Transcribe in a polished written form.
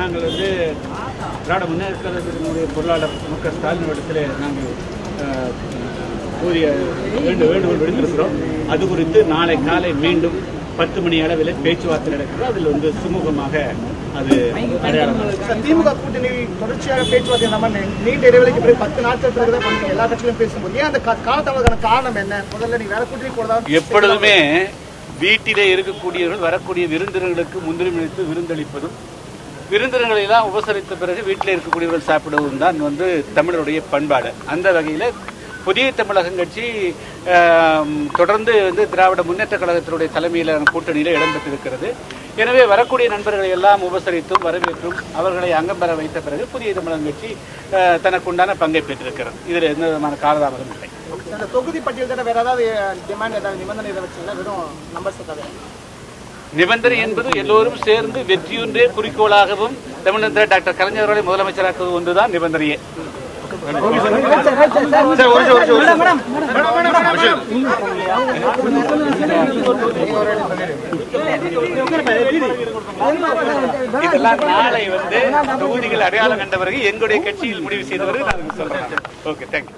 நாங்கள் வந்து திராவிட முன்னேற்ற கழகத்தினுடைய பொருளாளர் மு.க. ஸ்டாலின் இடத்துல நாங்கள் வேண்டுகோள் விடுத்திருக்கிறோம். அது குறித்து நாளை காலை மீண்டும் 10 மணி அளவில் பேச்சுவார்த்தை நடக்கிறது. அதில் வந்து சுமூகமாக அது திமுக கூட்டணி தொடர்ச்சியாக பேச்சுவார்த்தை நம்ம நீண்ட இடைவெளிக்கு பிறகு 10 நாட்கள் பிறகுதான் வந்து எல்லா கட்சியிலும் பேசும்போது ஏன் அந்த காலத்தாமதமான காரணம் என்ன? முதல்ல நீ வேற கூட்டணி போறதா? எப்பொழுதுமே வீட்டிலே இருக்கக்கூடியவர்கள் வரக்கூடிய விருந்தினர்களுக்கு முன்னுரிமை அளித்து விருந்தளிப்பதும் விருந்தினர்களை எல்லாம் உபசரித்த பிறகு வீட்டில் இருக்கக்கூடியவர்கள் சாப்பிடுவதும் தான் வந்து தமிழருடைய பண்பாடு. அந்த வகையில் புதிய தமிழகம் கட்சி தொடர்ந்து வந்து திராவிட முன்னேற்ற கழகத்தினுடைய தலைமையிலான கூட்டணியில் இடம்பெற்றிருக்கிறது. எனவே வரக்கூடிய நண்பர்களை எல்லாம் உபசரித்தும் வரவேற்றும் அவர்களை அங்கம் பெற வைத்த பிறகு புதிய தமிழகம் கட்சி தனக்குண்டான பங்கை பெற்றிருக்கிறது. இதில் எந்த விதமான காலதாமதம் இல்லை. அந்த தொகுதி பட்டியல் வேற ஏதாவது டிமாண்ட் ஏதாவது நிபந்தனை வச்சுங்களா? வெறும் நம்பர்ஸ் தவிர நிபந்தனை என்பது எல்லோரும் சேர்ந்து வெற்றியொன்றே குறிக்கோளாகவும் தமிழகத்தில் டாக்டர் கலைஞர் அவர்களை முதலமைச்சராக்குவது ஒன்றுதான் நிபந்தனையே. இதெல்லாம் நாளை வந்து தொகுதிகள் அடையாளம் கண்ட பிறகு எங்களுடைய கட்சியில் முடிவு செய்த பிறகு நான் சொல்றேன். Okay, thank you.